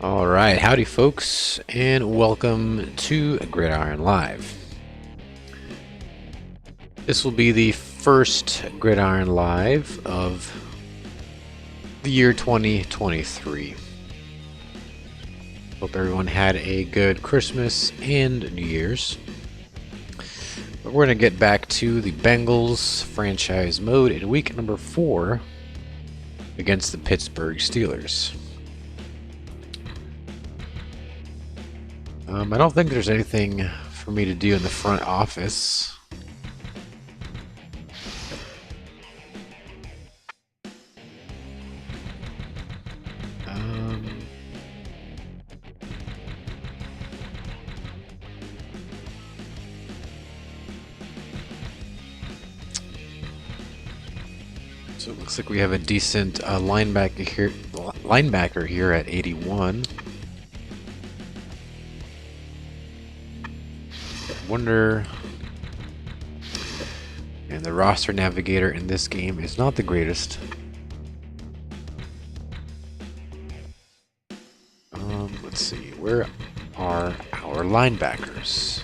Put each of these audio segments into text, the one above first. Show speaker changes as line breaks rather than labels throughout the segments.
All right, howdy folks, and welcome to Gridiron Live. This will be the first Gridiron Live of the year 2023. Hope everyone had a good Christmas and New Year's. But we're going to get back to the Bengals franchise mode in week number 4 against the Pittsburgh Steelers. I don't think there's anything for me to do in the front office. So it looks like we have a decent linebacker here at 81. Wonder, and the roster navigator in this game is not the greatest. Let's see, where are our linebackers?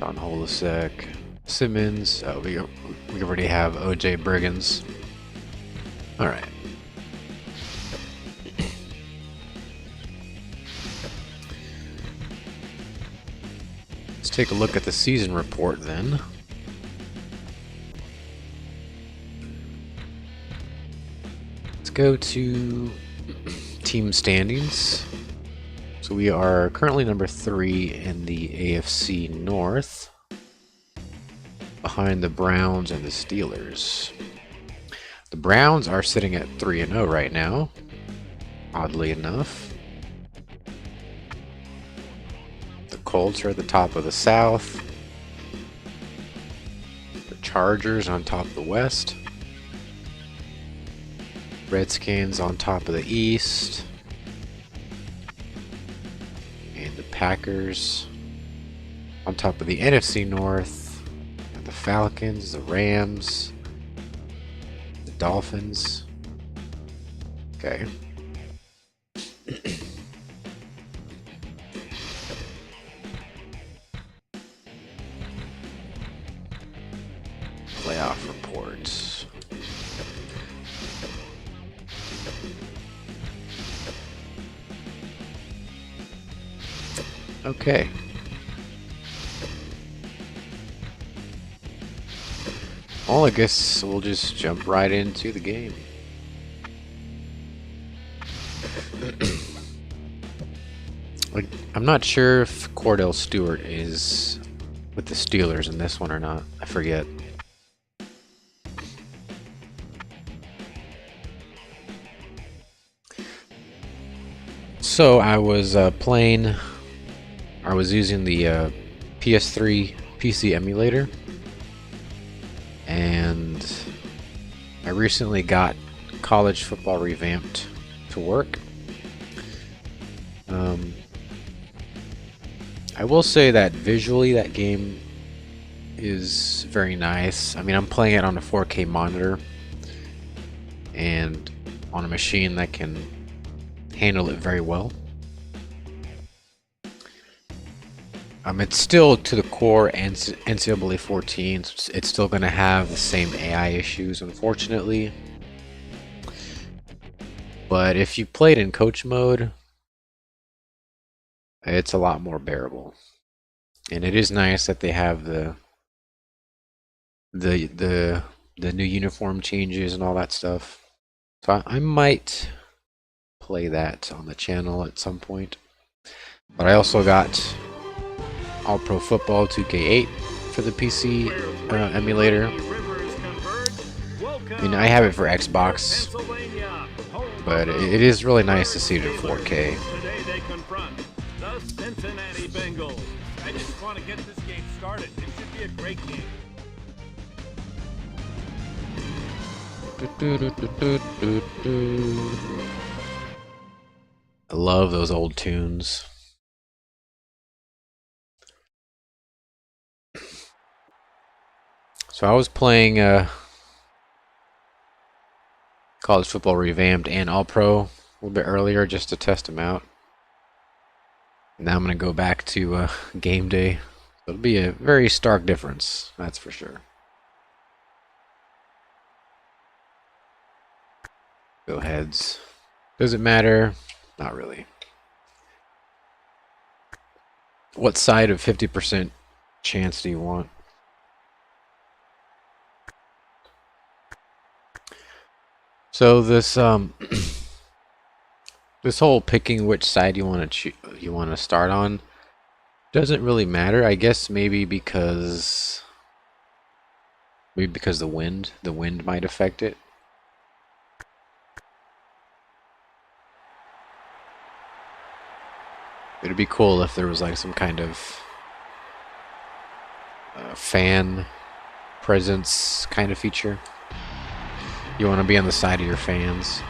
Don Holisek, Simmons. Oh, we already have OJ Briggins. All right. Let's take a look at the season report then. Let's go to team standings. So we are currently number 3 in the AFC North, behind the Browns and the Steelers. The Browns are sitting at 3-0 right now, oddly enough. The Colts are at the top of the South. The Chargers on top of the West. Redskins on top of the East. And the Packers on top of the NFC North. And the Falcons, the Rams, the Dolphins. Okay. Playoff reports. Okay. Well, I guess we'll just jump right into the game. I'm not sure if Cordell Stewart is with the Steelers in this one or not. I forget. So I was using the PS3 PC emulator, and I recently got College Football Revamped to work. I will say that visually that game is very nice. I mean, I'm playing it on a 4K monitor and on a machine that can handle it very well. It's still to the core NCAA 14. It's still going to have the same AI issues, unfortunately. But if you played in coach mode, it's a lot more bearable. And it is nice that they have the new uniform changes and all that stuff. So I might play that on the channel at some point. But I also got All Pro Football 2K8 for the PC emulator. I mean, I have it for Xbox, but it is really nice to see it in 4K.
Today they confront the Cincinnati Bengals. I just want to get this game started. It should be a great game.
I love those old tunes. So I was playing college football revamped and all pro a little bit earlier just to test them out. Now I'm going to go back to game day. It'll be a very stark difference, that's for sure. Go heads. Does it matter? Not really. What side of 50% chance do you want? So this this whole picking which side you want to start on doesn't really matter. I guess maybe because the wind might affect it. It'd be cool if there was like some kind of fan presence kind of feature. You want to be on the side of your fans.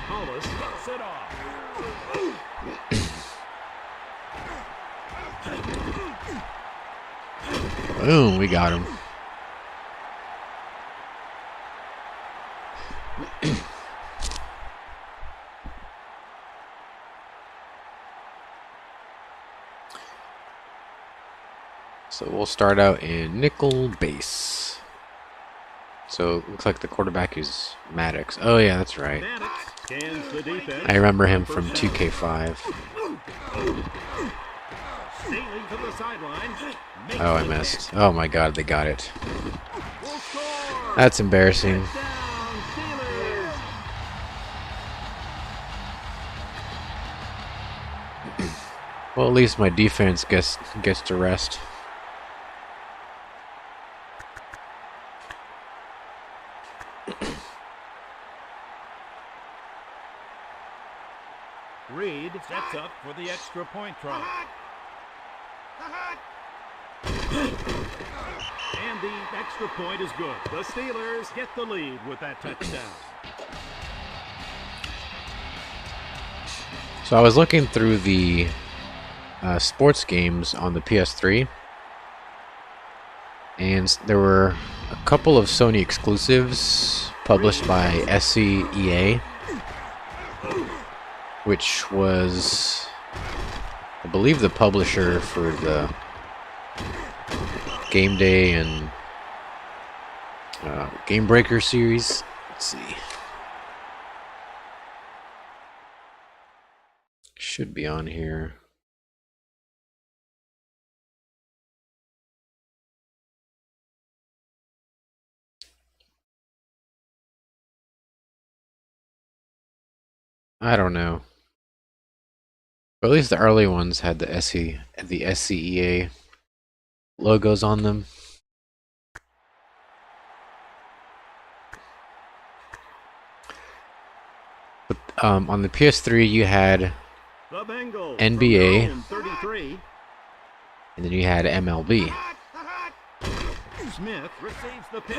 Boom, we got him. So we'll start out in nickel base. So it looks like the quarterback is Maddox. Oh yeah, that's right. I remember him from 2K5. Oh, I missed. Oh my god, they got it. That's embarrassing. Well, at least my defense gets to rest.
Reed sets up for the extra point try. And the extra point is good. The Steelers get the lead with that touchdown.
So I was looking through the sports games on the PS3, and there were a couple of Sony exclusives published by SCEA, which was, I believe, the publisher for the GameDay and Game Breaker series. Let's see. Should be on here. I don't know. But at least the early ones had the SCEA logos on them. But, on the PS3 you had
The Bengals
NBA,
from 33.
and then you had MLB.
Smith receives the pitch.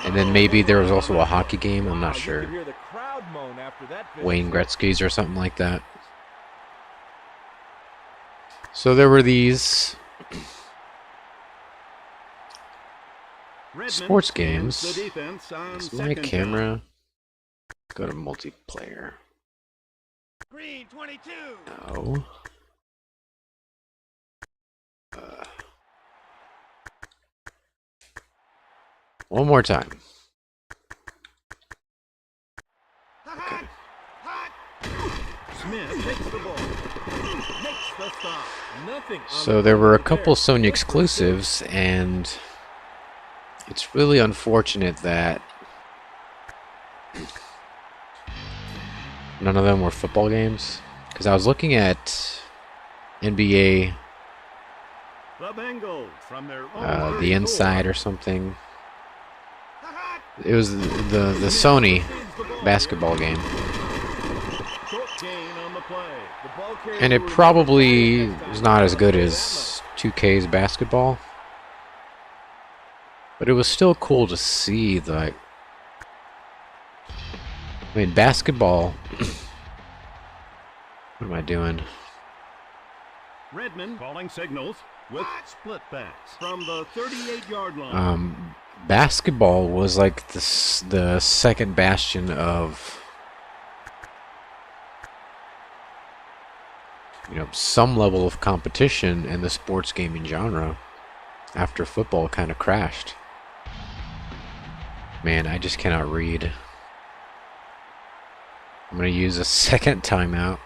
And then maybe there was also a hockey game, I'm not sure.
You could hear the crowd moan after that finish.
Wayne Gretzky's or something like that. So there were these
Redmond
sports
scans
games.
the defense on
Is my
second down.
camera? Go to multiplayer.
Green 22.
No. One more time. Okay.
Smith takes the ball. Makes the stop. Nothing. on
So
the
there were a
board
couple
there.
Sony exclusives, and it's really unfortunate that none of them were football games. Because I was looking at NBA,
The Bengals from their own
the Inside or something. It was the Sony basketball game,
Short gain on the play. The ball carrier
and it
will
probably
next time.
is not as good as 2K's basketball, but it was still cool to see the. I mean, basketball. What am I doing?
Redmond calling signals with split backs from the 38-yard line.
basketball was like the second bastion of, you know, some level of competition in the sports gaming genre after football kind of crashed. Man, I just cannot read. I'm going to use a second timeout.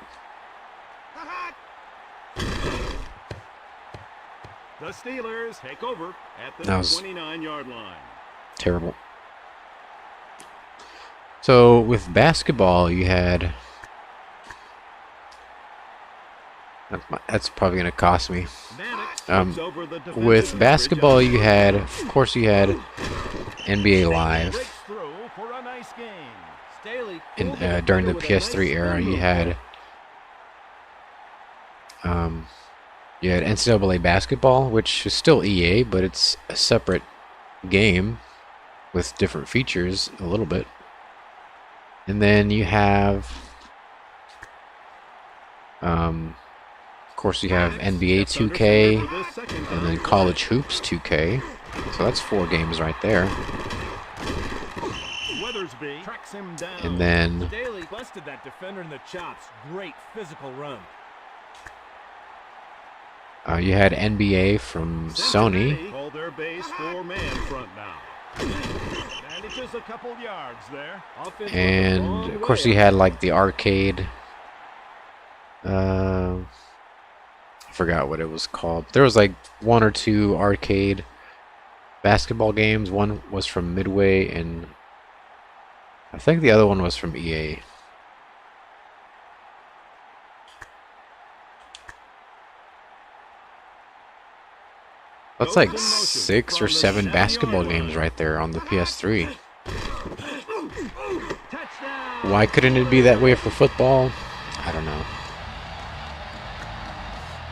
The Steelers take over at the 29-yard line.
Terrible. So with basketball, you had... That's probably going to cost me. With basketball, you had, of course, you had NBA Live. During the PS3 era, you had NCAA basketball, which is still EA, but it's a separate game with different features a little bit. And then you have, of course, you have NBA 2K, and then College Hoops 2K. So that's 4 games right there. And then
Staley busted that defender in the chops. Great physical run.
You had NBA from Sony.
Hold their base 4-man front now. And it's just a couple yards there.
And of course you had like the arcade. I forgot what it was called. There was like 1 or 2 arcade basketball games. One was from Midway, and I think the other one was from EA. That's like 6 or 7 basketball games right there on the PS3. Why couldn't it be that way for football? I don't know.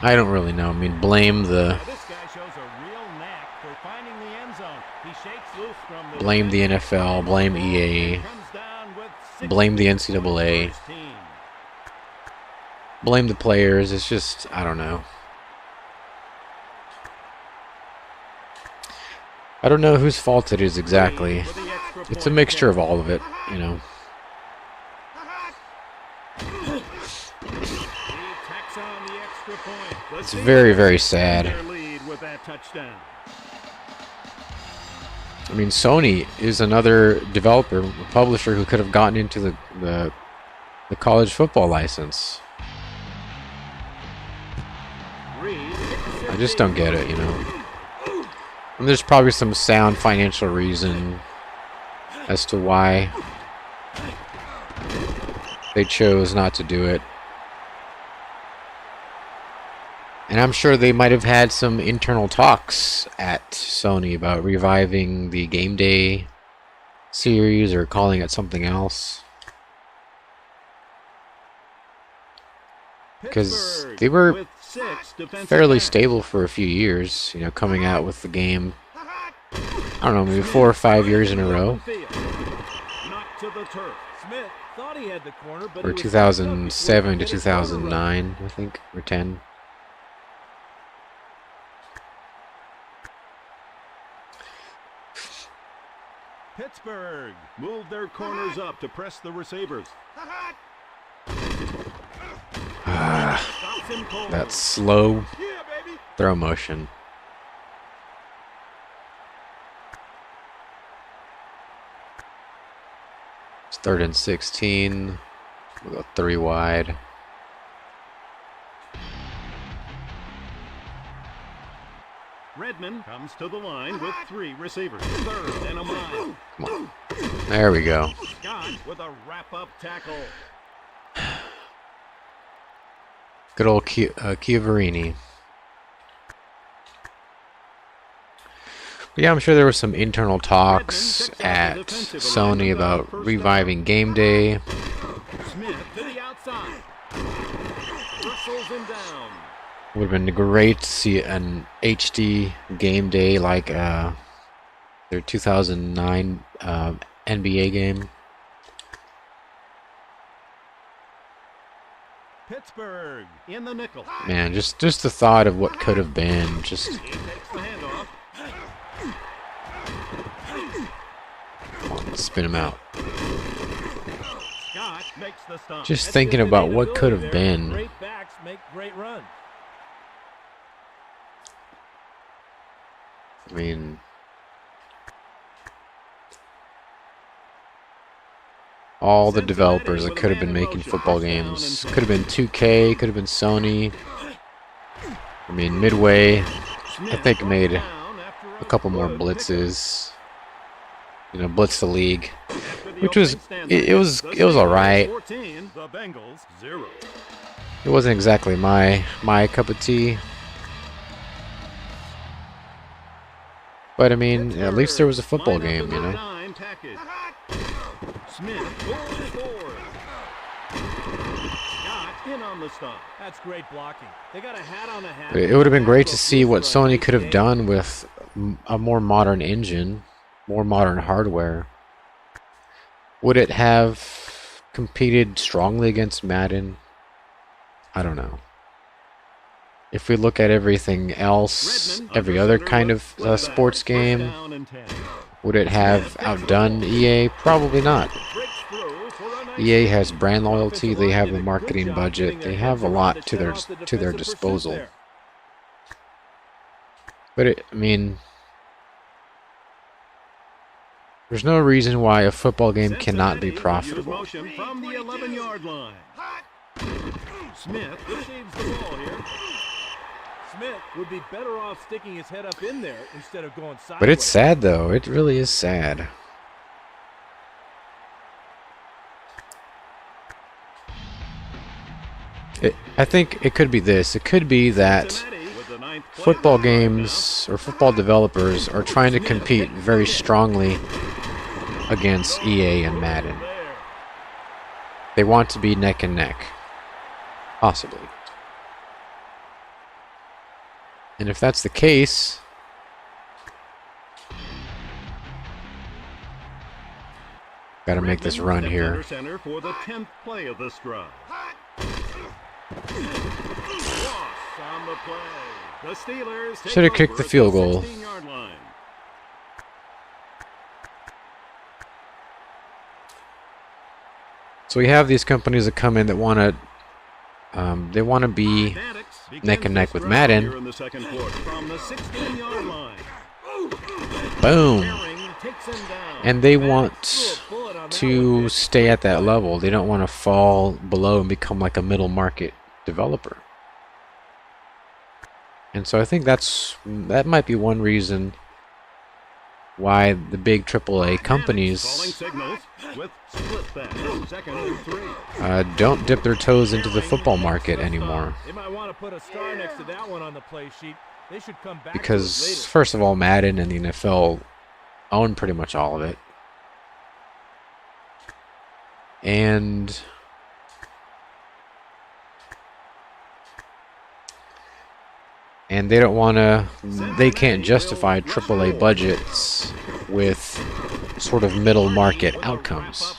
I don't really know. I mean, blame the NFL, blame EA, blame the NCAA, blame the players. It's just, I don't know. I don't know whose fault it is exactly. It's a mixture of all of it, you know. It's very, very sad. I mean, Sony is another developer, a publisher who could have gotten into the college football license. I just don't get it, you know. And there's probably some sound financial reason as to why they chose not to do it. And I'm sure they might have had some internal talks at Sony about reviving the GameDay series or calling it something else. Because they were fairly stable for a few years, you know, coming out with the game, I don't know, maybe 4 or 5 years in a row. Or 2007 to 2009, I think, or 10.
Pittsburgh moved their corners up to press the receivers.
That slow throw motion. It's 3rd and 16. We'll go 3 wide.
Redmond comes to the line with 3 receivers. 3rd and a mile.
Come on. There we go.
Scott with a wrap-up tackle.
Good old Chiavarini. But yeah, I'm sure there were some internal talks at Sony about reviving GameDay.
Smith to the outside. Whistles him down.
Would have been great to see an HD GameDay like their 2009 NBA game.
Pittsburgh in the nickel.
Man, just the thought of what could have been. Just Come on, spin him out.
Scott makes the stop.
Just thinking about what could have been.
Great backs make great runs.
I mean, all the developers that could have been making football games. Could have been 2K, could have been Sony. I mean, Midway, I think, made a couple more blitzes. You know, blitz the league, which was it was all right. It wasn't exactly my cup of tea, but I mean, at least there was a football game, you know.
That's great blocking. They got a hat on the hat.
It would have been great to see what Sony could have done with a more modern engine, more modern hardware. Would it have competed strongly against Madden? I don't know. If we look at everything else, every other kind of sports game, would it have outdone EA? Probably not. EA has brand loyalty, they have the marketing budget, they have a lot to their disposal. But I mean, there's no reason why a football game cannot be profitable.
From the 11-yard line. Smith receives the ball here. Smith would be better off sticking his head up in there instead of going sideways.
But it's sad, though. It really is sad. I think it could be this. It could be that football games or football developers are trying to compete very strongly against EA and Madden. They want to be neck and neck. Possibly. And if that's the case, gotta make this run here.
For the 10th play of this drive.
Should have kicked the field goal. So we have these companies that come in that want to be neck and neck with Madden. Boom. And they want to stay at that level. They don't want to fall below and become like a middle market developer. And so I think that might be one reason why the big AAA companies don't dip their toes into the football market anymore. Because first of all, Madden and the NFL own pretty much all of it. And they don't want to, they can't justify AAA budgets with sort of middle market outcomes.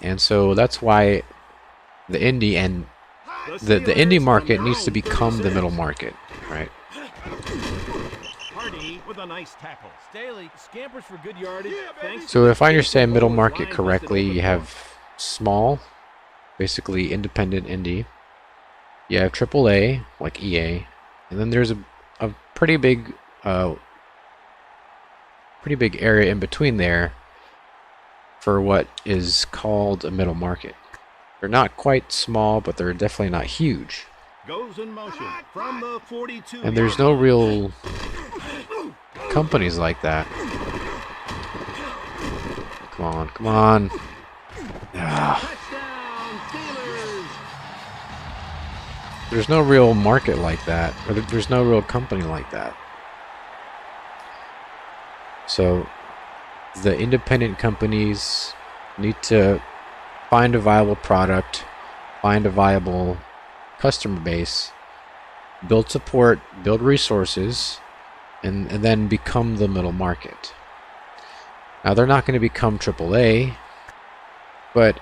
And so that's why the indie and the indie market needs to become the middle market, right?
With a nice tackle. Staley scampers for good yardage.
So if I understand middle market correctly, you have small, basically independent indie. You have AAA, like EA, and then there's a pretty big area in between there for what is called a middle market. They're not quite small, but they're definitely not huge.
Goes in motion from the 42.
And there's no real companies like that. Come on, come on. There's no real market like that, or there's no real company like that. So the independent companies need to find a viable product, find a viable customer base, build support, build resources, and then become the middle market. Now they're not going to become AAA, but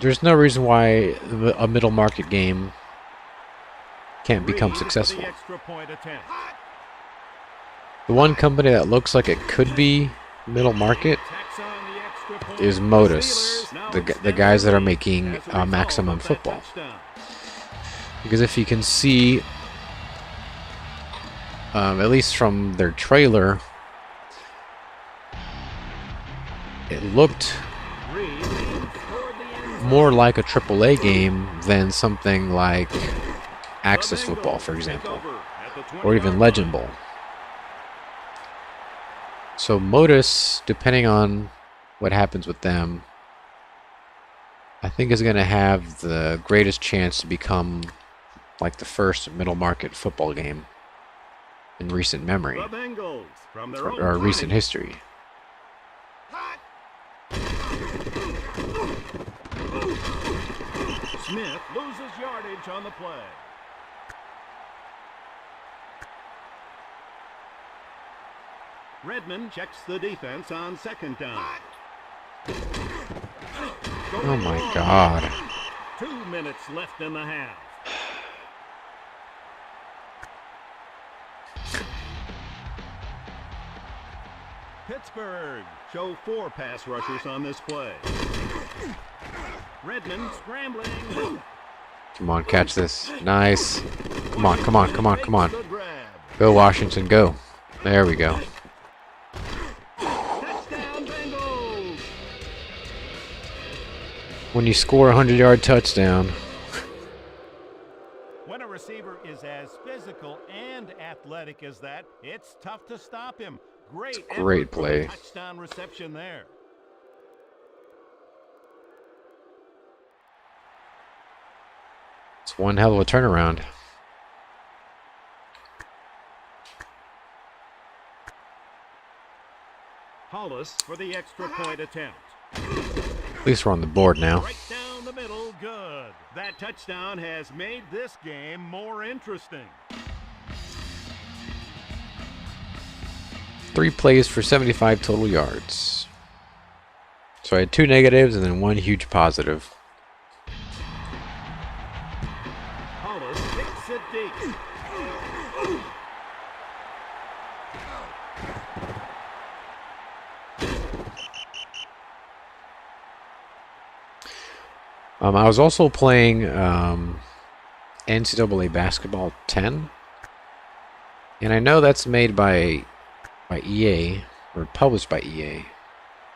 There's no reason why a middle market game can't become successful. The one company that looks like it could be middle market is Modus, the guys that are making Maximum Football. Because if you can see, at least from their trailer, it looked more like a AAA game than something like Access Football, for example, or even Legend Bowl. So Modus, depending on what happens with them, I think is going to have the greatest chance to become like the first middle market football game in recent memory, or recent history.
Smith loses yardage on the play. Redmond checks the defense on second down.
Oh my God.
2 minutes left in the half. Pittsburgh show 4 pass rushers on this play. Redmond scrambling.
Come on, catch this. Nice. Come on, come on, come on, come on. Go, Washington, go. There we go.
Touchdown, Bengals.
When you score a 100-yard touchdown.
When a receiver is as physical and athletic as that, it's tough to stop him. Great
play.
Touchdown reception there.
It's one hell of a turnaround.
Hollis for the extra point attempt.
At least we're on the board now.
Right down the middle, good. That touchdown has made this game more interesting.
3 plays for 75 total yards. So I had 2 negatives and then 1 huge positive.
Hollis kicks it deep.
I was also playing NCAA Basketball 10. And I know that's made by EA, or published by EA.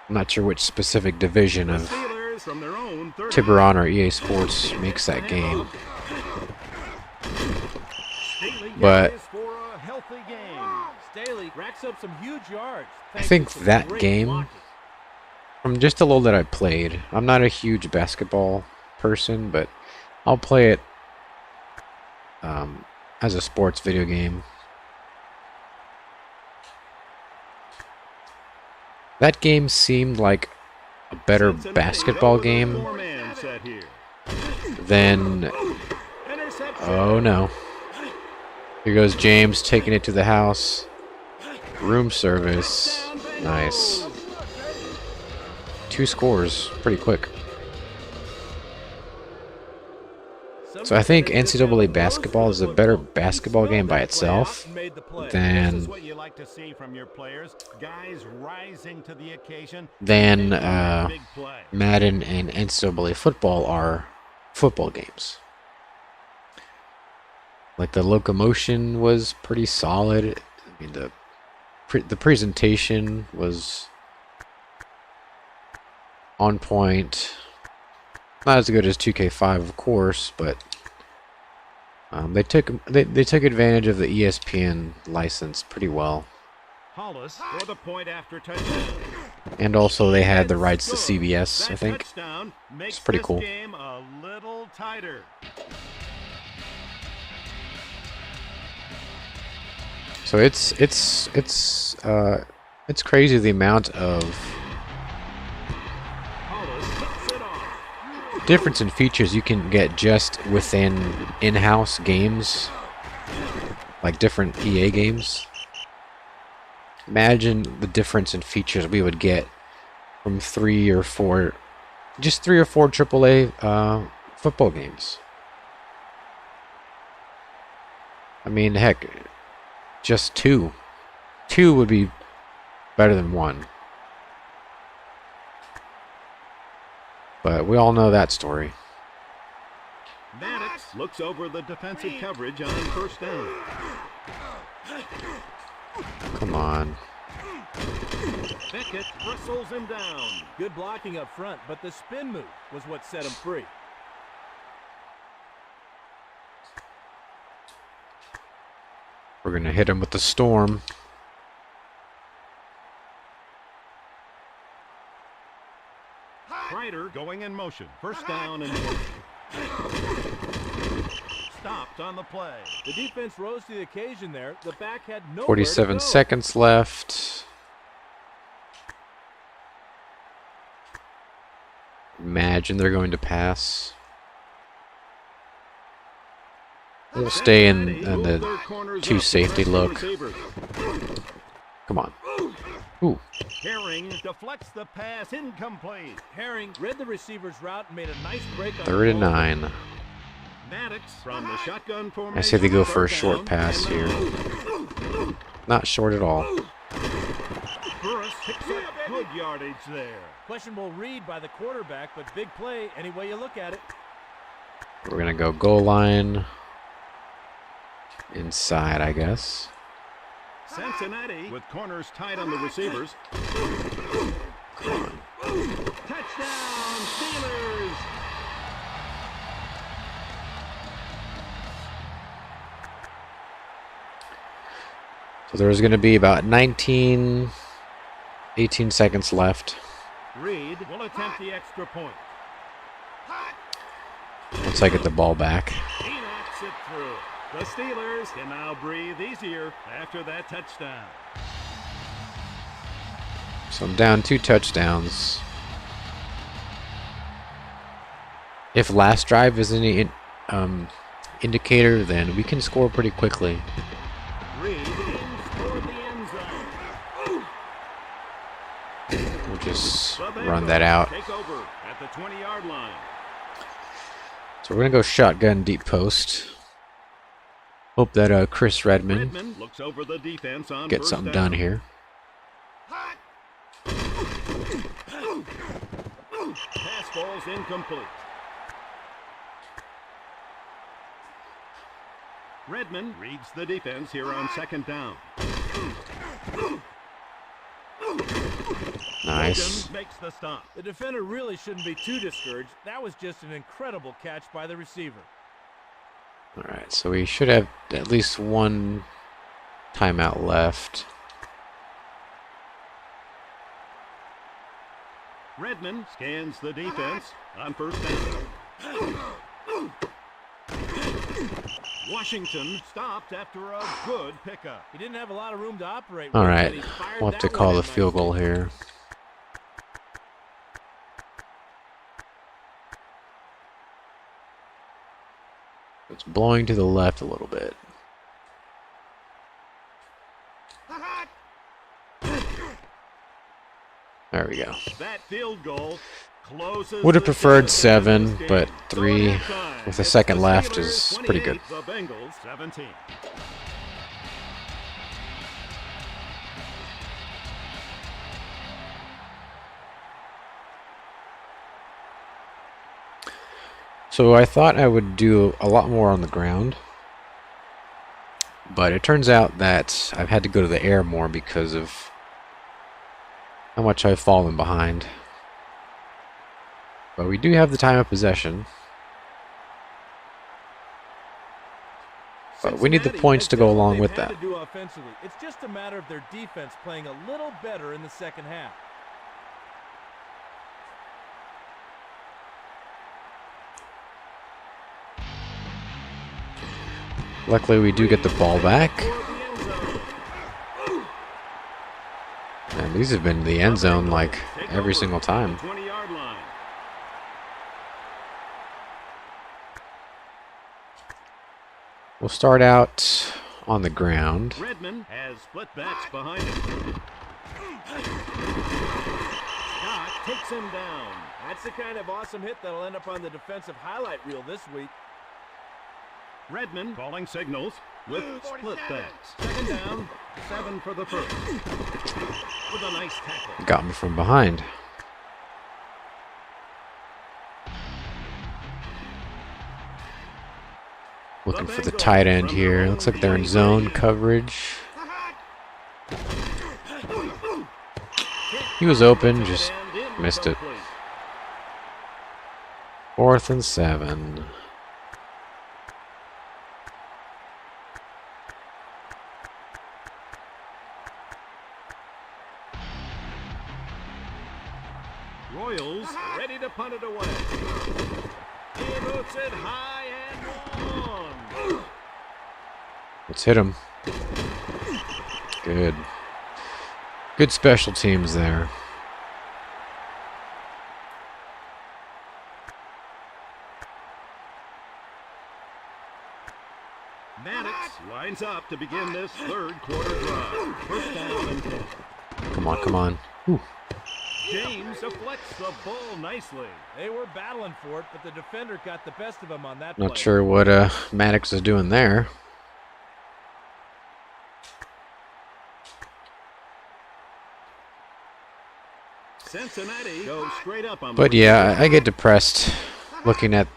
I'm not sure which specific division of Tiburon or EA Sports makes that game. But I think that game, from just a little that I played, I'm not a huge basketball person, but I'll play it as a sports video game. That game seemed like a better basketball game than... Oh no. Here goes James taking it to the house. Room service. Nice. 2 scores pretty quick. So I think NCAA basketball is a better basketball game by itself than Madden and NCAA football are football games. Like the locomotion was pretty solid. I mean the presentation was on point. Not as good as 2K5, of course, but they took advantage of the ESPN license pretty well.
Hollis for the point after touchdown.
And also they had the rights to CBS, I think. It's pretty cool.
Game a little tighter.
So it's crazy the amount of difference in features you can get just within in-house games, like different EA games. Imagine the difference in features we would get from 3 or 4 just 3 or 4 AAA football games. I mean, heck, just 2. 2 would be better than 1. But we all know that story.
Maddox looks over the defensive coverage on first down.
Come on.
Beckett bristles him down. Good blocking up front, but the spin move was what set him free.
We're going to hit him with the storm.
Ryder going in motion. First down and stopped on the play. The defense rose to the occasion there. The back had nowhere
47
to go.
seconds left. Imagine they're going to pass. They'll stay in the 2 safety look. Come on. Ooh.
Herring deflects the pass, incomplete. Herring read the receiver's route and made a nice break on
3rd and 9.
Maddox from the shotgun formation.
I say they go for a short pass here. Not short at all.
Burris picks up good yardage there. Questionable read by the quarterback, but big play any way you look at it.
We're going to go goal line. Inside, I guess.
Cincinnati with corners tight on the receivers. Touchdown, Steelers!
So there's going to be about 18 seconds left.
Reed will attempt the extra point.
Once I get the ball back.
He knocks it through. The Steelers can now breathe easier after that touchdown.
So I'm down 2 touchdowns. If last drive is any indicator, then we can score pretty quickly.
Reed aims toward the end zone.
We'll just
The
run
Bengals
that out.
take over at the 20-yard line.
So we're going to go shotgun deep post. Hope that Chris Redmond
Looks over the defense on
gets
first
something
down.
done here.
Pass ball's incomplete. Redmond reads the defense here on second down.
Nice.
Logan makes the stop. The defender really shouldn't be too discouraged. That was just an incredible catch by the receiver.
All right, so we should have at least 1 timeout left.
Redmond scans the defense on first down. Washington stopped after a good pickup. He didn't have a lot of room to operate.
All
with,
right,
but he fired
we'll have to
that
call
one
the
in
field goal
nicely.
here. It's blowing to the left a little bit. There we go.
That field goal closes.
Would have
the
preferred
deficit
7,
in this game.
but
So
3
at halftime,
with a
it's
second
the
left
Steelers
is pretty good.
28, The Bengals 17.
So I thought I would do a lot more on the ground, but it turns out that I've had to go to the air more because of how much I've fallen behind. But we do have the time of possession. But we need the
Cincinnati
points
has
to go
done what
along
they've
with
had
that.
to do offensively. It's just a matter of their defense playing a little better in the second half.
Luckily, we do get the ball back.
For the end zone.
And these have been in the end zone like
Take
every
over
single
at
time.
the 20-yard line.
We'll start out on the ground.
Redmond has split backs behind him. shot takes him down. That's the kind of awesome hit that'll end up on the defensive highlight reel this week.
Redmond calling signals with split backs. Second down, 7 for the first. With a nice tackle.
Got me from behind. Looking for the tight end here. Looks like they're in zone coverage. He was open, just missed it. 4th and 7.
Royals ready to punt it away. He boots it high and long.
Let's hit him. Good. Good special teams there.
Maddox lines up to begin this third quarter drive. First down and 10.
Come on, come on. Ooh.
James deflects the ball nicely. They were battling for it, but the defender got the best of him on that play.
Not sure what Maddox is doing there.
Cincinnati goes straight up on.
But yeah, I get depressed looking at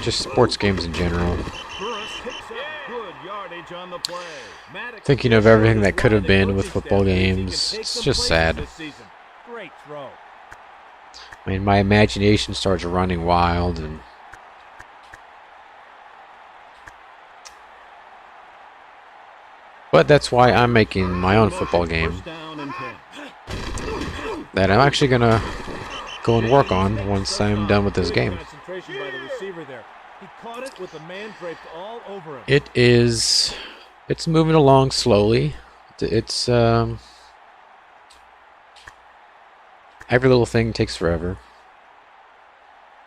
just sports games in general. Thinking of everything that could have been with football games. It's just sad.
Great throw.
I mean, my imagination starts running wild, and but that's why I'm making my own football game that I'm actually gonna go and work on once I'm done with this game. It's moving along slowly. It's every little thing takes forever,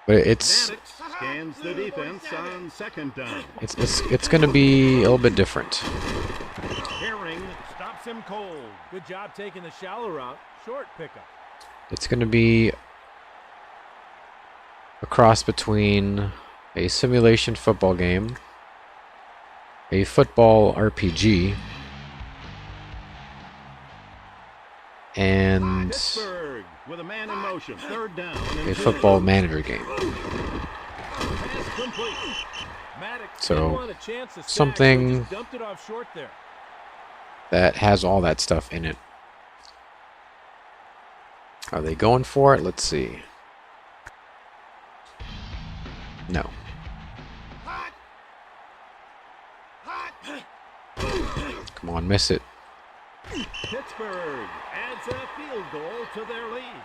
but it's
scans the defense on second down.
It's going to be a little bit different.
Herring stops him cold. Good job taking the shallow route. Short pickup.
It's going to be a cross between a simulation football game, a football RPG, and
Pittsburgh with a man in motion. Third down and
a football manager game. So something that has all that stuff in it. Are they going for it? Let's see. No. Come on, miss it.
Pittsburgh adds a field goal to their lead.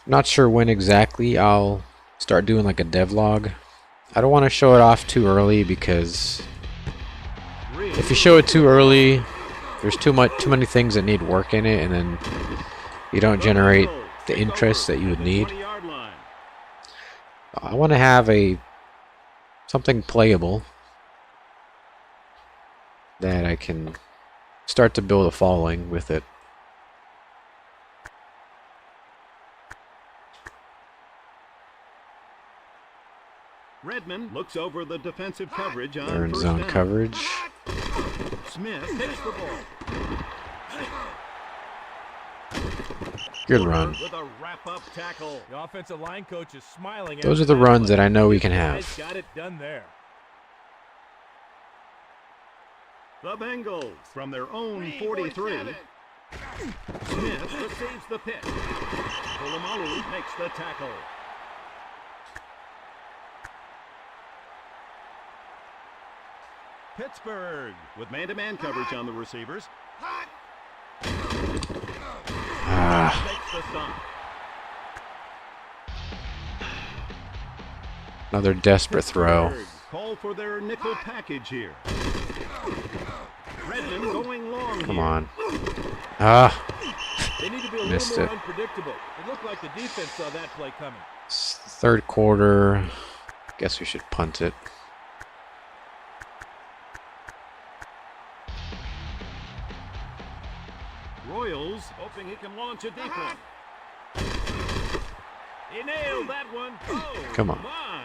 Not sure when exactly I'll start doing like a devlog. I don't want to show it off too early because if you show it too early, there's too many things that need work in it, and then you don't generate the interest that you would need. I want to have something playable that I can start to build a following with it.
Redmond looks over the defensive coverage on
They're in
first
zone
down.
coverage.
Smith takes the ball.
Good run.
With a wrap-up tackle.
The offensive line coach is smiling.
Those are the runs that I know we can have.
Got it done there.
The Bengals from their own 43. Smith receives the pitch. Polamalu makes the tackle. Pittsburgh with man-to-man coverage on the receivers. Makes the stop.
Another desperate throw.
Pittsburgh call for their nickel package here. Redmond going long.
Come
here.
on.
They need to be a
Missed
little more
it.
unpredictable. It looked like the defense saw that play coming.
Third quarter. Guess we should punt it.
Royals hoping he can launch a deep one. He nailed that one. Oh,
Come on.
my.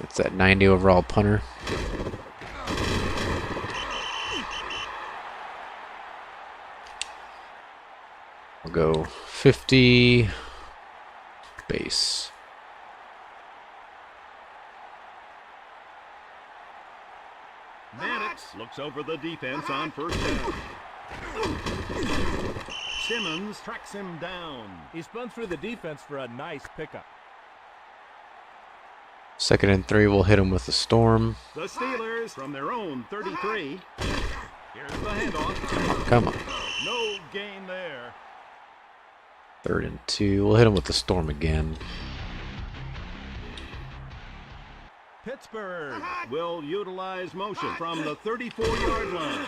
It's that 90 overall punter. We'll go 50 base.
Maddox looks over the defense on first down. Simmons tracks him down.
He spun through the defense for a nice pickup.
2nd and 3, we'll hit him with the storm.
The Steelers from their own 33. Here's the handoff.
Come on.
No gain there.
3rd and 2, we'll hit him with the storm again.
Pittsburgh will utilize motion from the 34-yard line.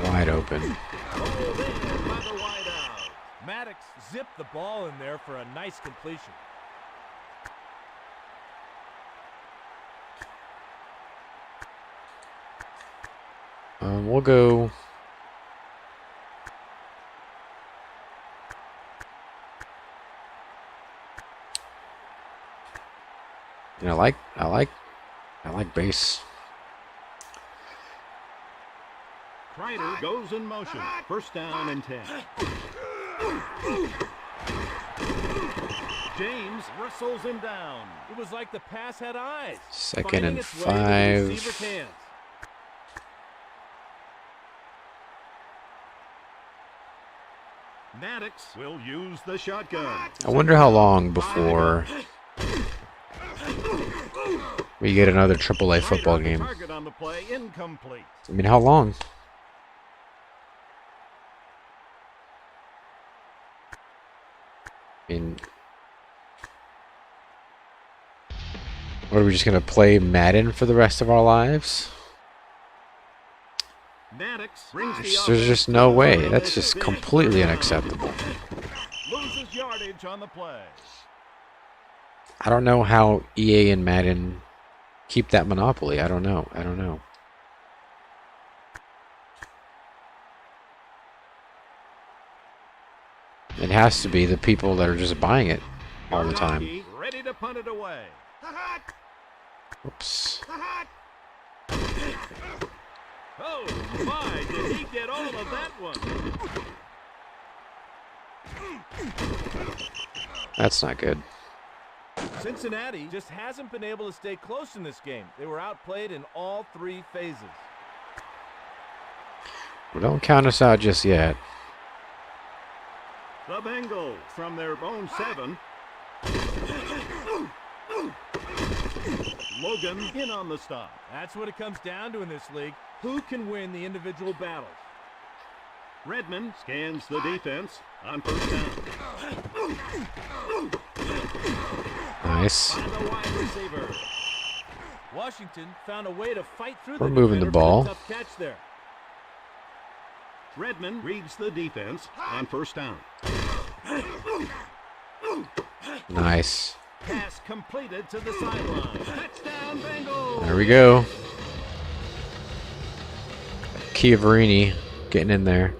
Wide open.
Pulled in by the wideout.
Maddox zipped the ball in there for a nice completion.
We'll go. You know, I like base.
Kreider goes in motion. First down and 10. James wrestles him down.
It was like the pass had eyes.
2nd
Finding
and
its way to the receiver's
5.
hands.
Maddox will use the shotgun.
I wonder how long before we get another AAA football
Kreider,
game.
Target on the play, incomplete.
I mean, how long? I mean, what, are we just gonna play Madden for the rest of our lives?
Maddox brings the
There's
offense
just
to
no
the
way.
line.
That's just completely unacceptable.
Loses yardage on the play.
I don't know how EA and Madden keep that monopoly. I don't know. It has to be the people that are just buying it all the time.
Garnacki ready to punt it away.
Oops.
Oh my, did he get all of that one?
That's not good.
Cincinnati just hasn't been able to stay close in this game. They were outplayed in all 3 phases.
Well, don't count us out just yet.
The Bengals from their own 7. Logan in on the stop.
That's what it comes down to in this league. Who can win the individual battles?
Redmond scans the defense on first down.
Nice.
By the wide receiver.
Washington found a way to fight through
We're
the
moving the
defender for a
ball.
tough catch there.
Redmond reads the defense on first down.
Nice.
Pass completed to the sideline. Touchdown Bengals.
There we go. Chiavarini getting in there.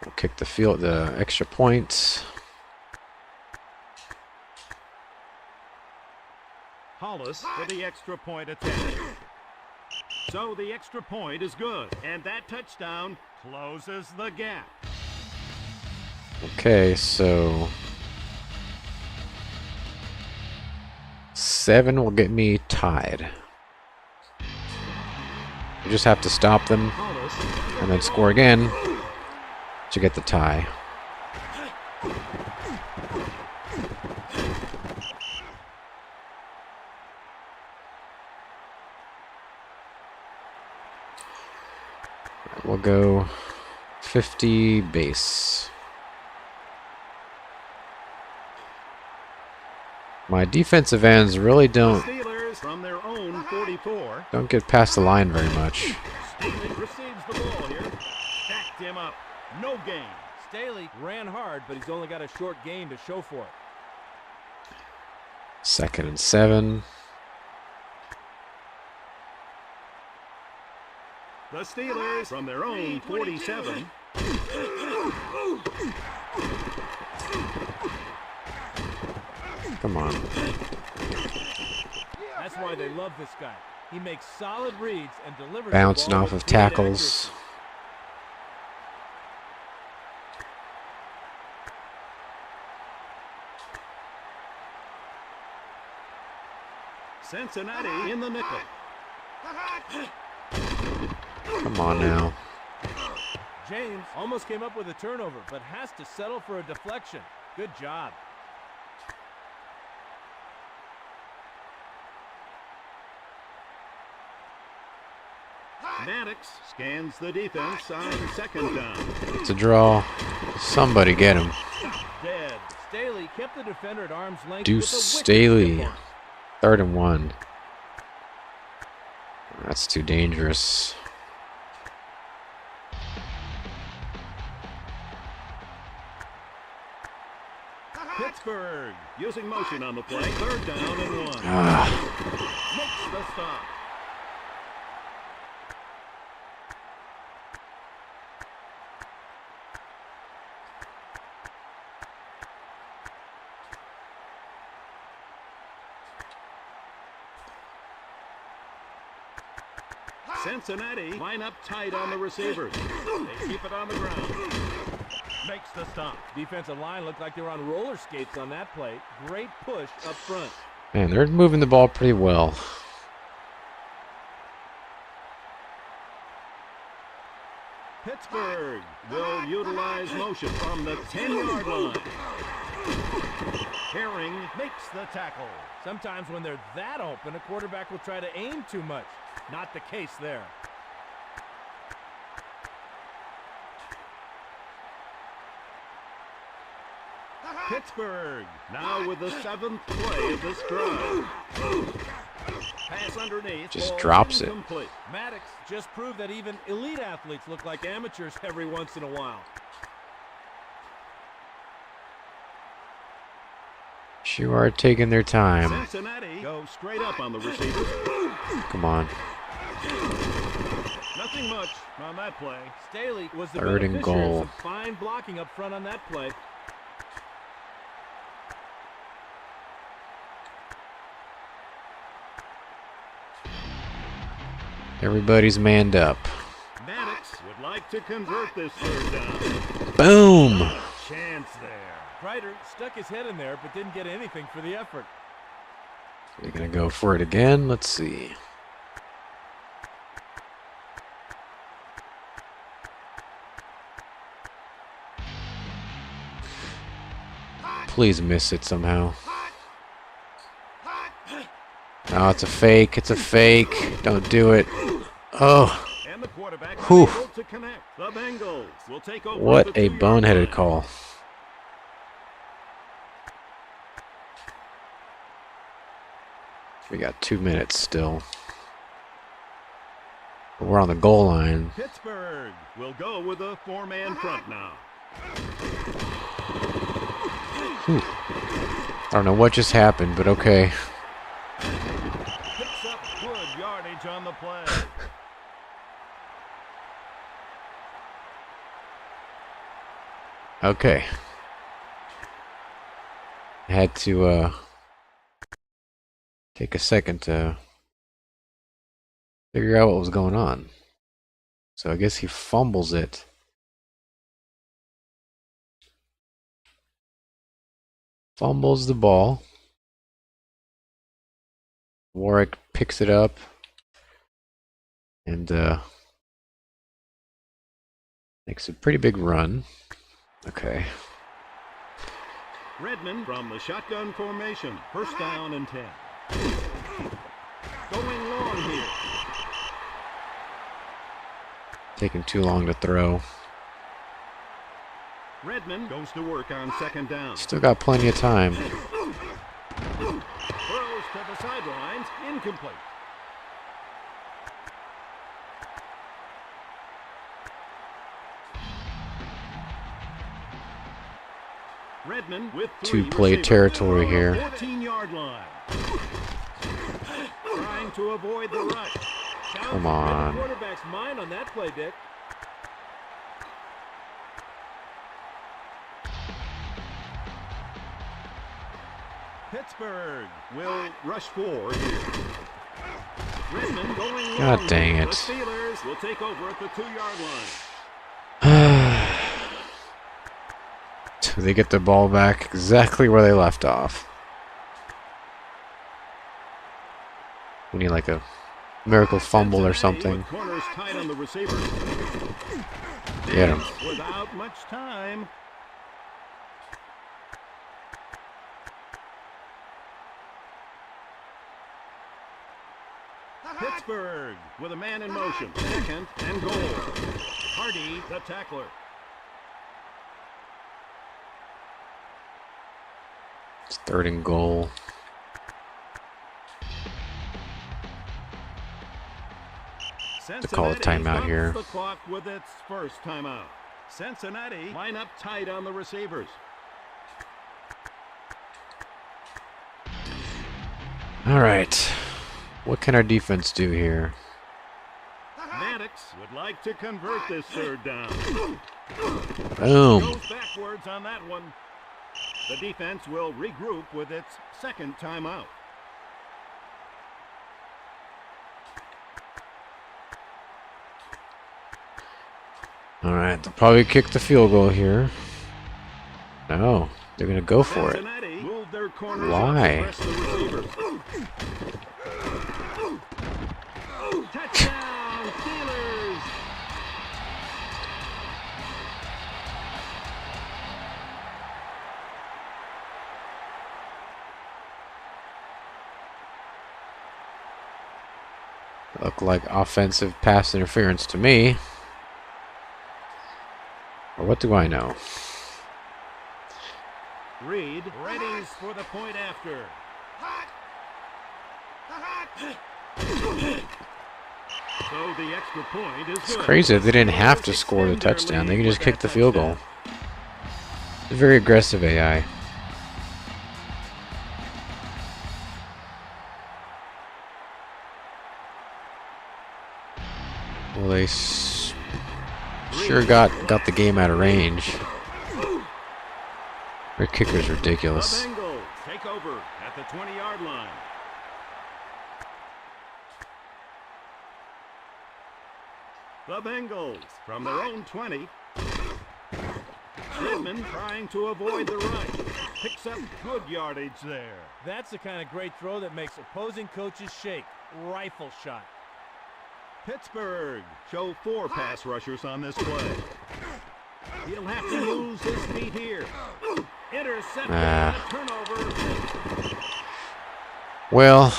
We'll kick the extra points.
Hollis for the extra point attempt. So the extra point is good, and that touchdown closes the gap.
Okay, so 7 will get me tied. We just have to stop them
Hollis
and then score again to get the tie. We'll go 50 base. My defensive ends really don't
Steelers from their own 44.
get past the line very much.
Staley receives the ball here. Backed him up. No gain.
Staley ran hard, but he's only got a short gain to show for it.
2nd and 7.
The Steelers from their own 47.
Come on.
That's why they love this guy. He makes solid reads and delivers.
Bouncing
the ball
off
with
of
great
tackles.
accuracy.
Cincinnati in the nickel.
Come on now.
James almost came up with a turnover, but has to settle for a deflection. Good job.
Maddox scans the defense on 2nd down.
It's a draw. Somebody get him.
Dead. Staley kept the defender at arm's length.
Deuce
with a wicked
Staley.
stiff arm.
3rd and 1. That's too dangerous.
Pittsburgh using motion on the play. 3rd down and 1. Makes the stop. Cincinnati line up tight on the receivers. They keep it on the ground. Makes the stop.
Defensive line looked like they were on roller skates on that play. Great push up front.
Man, they're moving the ball pretty well.
Pittsburgh will utilize motion from the 10-yard line. Herring makes the tackle.
Sometimes when they're that open, a quarterback will try to aim too much. Not the case there.
Pittsburgh now with the 7th play of this drive. Pass underneath.
Just
ball
drops it.
incomplete.
Maddox just proved that even elite athletes look like amateurs every once in a while.
Sure are taking their time.
Cincinnati go straight up on the receiver.
Come on.
Nothing much on that play.
Staley was the
3rd and
beneficiary
goal.
of some fine blocking up front on that play.
Everybody's manned up.
Maddox would like to convert this 3rd down.
Boom!
Chance there.
Kreider stuck his head in there, but didn't get anything for the effort.
They're going to go for it again. Let's see. Please miss it somehow. Oh, it's a fake. It's a fake. Don't do it. Oh,
And the quarterback
Whew.
able to connect. The Bengals will take over.
what
the
a
2-yard
boneheaded
line.
call. We got 2 minutes still. But we're on the goal line.
Pittsburgh will go with a 4-man front now.
I don't know what just happened, but okay.
Picks up good yardage on the play.
Okay. I had to take a second to figure out what was going on. So I guess he fumbles it. Fumbles the ball. Warwick picks it up and makes a pretty big run. Okay.
Redmond from the shotgun formation. 1st down and 10. Going long here.
Taking too long to throw.
Redmond goes to work on 2nd down.
Still got plenty of time.
Throws to the sidelines. Incomplete. Redmond with
two-play territory here.
14-yard line. Trying to avoid the rush.
Come on.
Quarterback's mind on that play, Dick.
Pittsburgh will rush 4 here. Redmond going
God
long.
dang it.
The Steelers will take over at the 2-yard line.
They get the ball back exactly where they left off. We need like a miracle fumble or something.
With corners tight on the receivers.
Get him.
Without much time. Pittsburgh with a man in motion. Second and goal. Hardy, the tackler.
It's 3rd and goal. To call a timeout here.
The clock with its first timeout. Cincinnati line up tight on the receivers.
All right. What can our defense do here?
Maddox would like to convert this 3rd down.
Boom.
Goes backwards on that one. The defense will regroup with its 2nd timeout.
All right. They'll probably kick the field goal here. No. They're going to go for it.
Cincinnati moved their corners
Why?
up to press the receivers. Touchdown, Steelers!
Look like offensive pass interference to me. Or what do I know?
Reed readies for the point after. So the extra point is
It's
good.
crazy that they didn't have to score the touchdown. They can just kick the field goal. It's very aggressive AI. Well, they sure got the game out of range. Their kicker's
The
ridiculous.
Bengals take over at the 20-yard line. The Bengals from their own 20. Redmond trying to avoid the rush. Picks up good yardage there.
That's the kind of great throw that makes opposing coaches shake. Rifle shot.
Pittsburgh show 4 pass rushers on this play. He'll have to use his feet here. Intercepted. Turnover.
Well,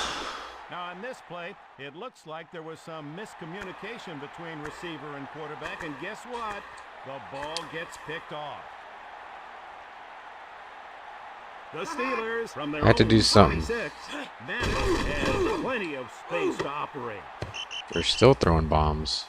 Now on this play, it looks like there was some miscommunication between receiver and quarterback, and guess what? The ball gets picked off. The Steelers from their
Had to
own
do something.
46. Maddox has plenty of space to operate.
they're still throwing bombs.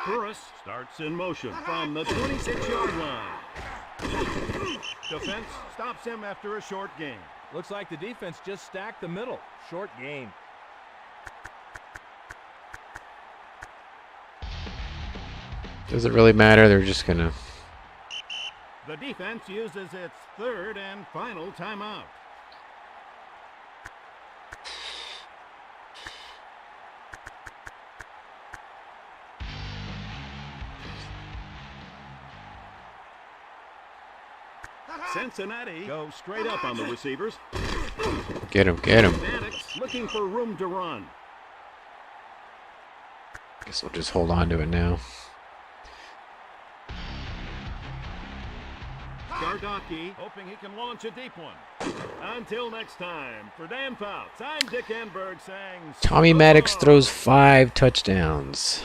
Burris starts in motion from the 26-yard line. Defense stops him after a short gain.
Looks like the defense just stacked the middle. Short game.
Does it really matter? They're just gonna.
The defense uses its 3rd and final timeout. Cincinnati go straight up on the receivers.
Get him, get him.
Maddox looking for room to run.
Guess we'll just hold on to it now.
Gardocki hoping he can launch a deep one. Until next time, for Dan Fouts, I'm Dick Enberg saying...
Tommy Maddox throws 5 touchdowns.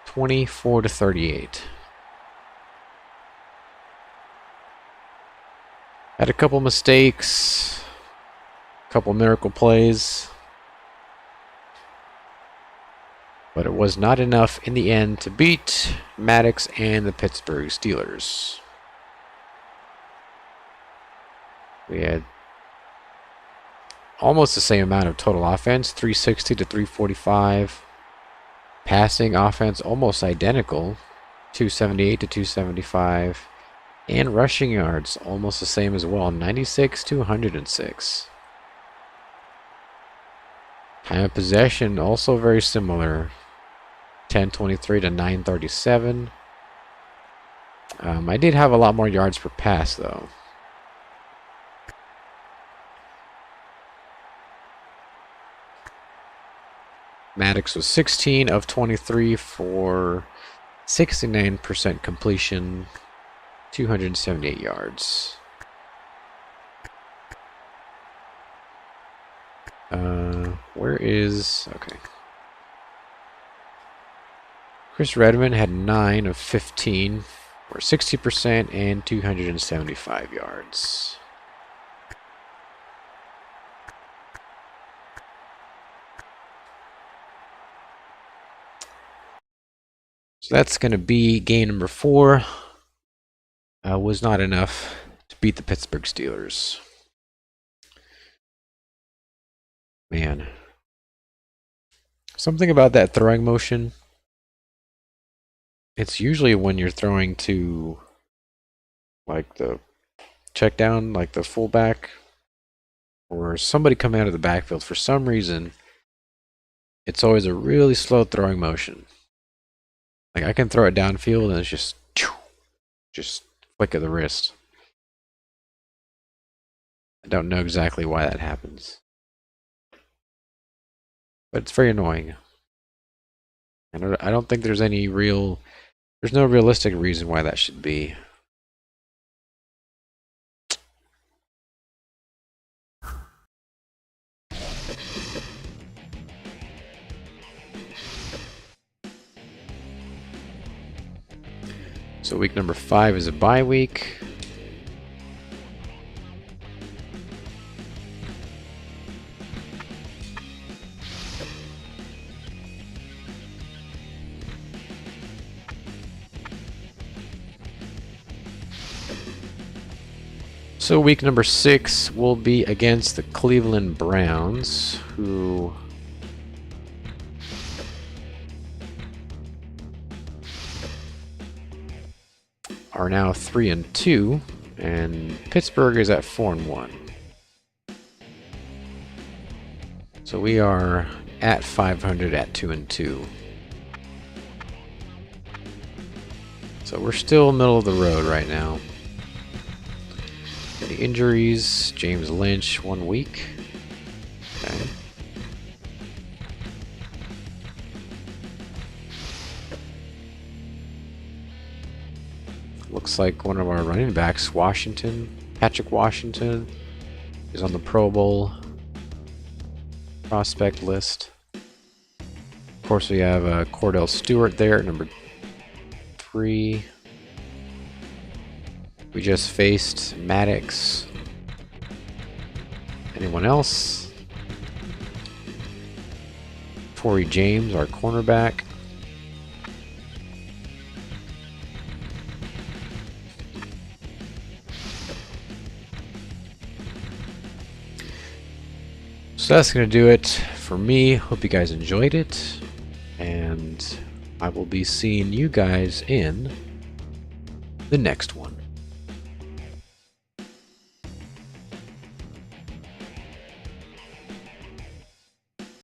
24-38. Had a couple mistakes. couple miracle plays, but it was not enough in the end to beat Maddox and the Pittsburgh Steelers. We had almost the same amount of total offense, 360 to 345. Passing offense almost identical, 278 to 275. And rushing yards almost the same as well, 96 to 106. Time of possession also very similar, 1023 to 937. I did have a lot more yards per pass though. Maddox was 16 of 23 for 69% completion, 278 yards. Where is... okay. Chris Redmond had 9 of 15 for 60% and 275 yards. So that's going to be game number 4. Was not enough to beat the Pittsburgh Steelers. Man. Something about that throwing motion. It's usually when you're throwing to like the check down, like the fullback, or somebody coming out of the backfield. For some reason, it's always a really slow throwing motion. Like I can throw it downfield and it's just flick of the wrist. I don't know exactly why that happens, but it's very annoying. And I don't think there's any real, there's no realistic reason why that should be. So week number 5 is a bye week. So week number 6 will be against the Cleveland Browns, who are now 3-2, and Pittsburgh is at 4-1. So we are at 500 at 2-2. So we're still middle of the road right now. Any injuries? James Lynch 1 week. Okay. Looks like one of our running backs, Patrick Washington, is on the Pro Bowl prospect list. Of course, we have Cordell Stewart there at number 3. We just faced Maddox. Anyone else? Torrey James, our cornerback. So that's going to do it for me. Hope you guys enjoyed it. And I will be seeing you guys in the next one.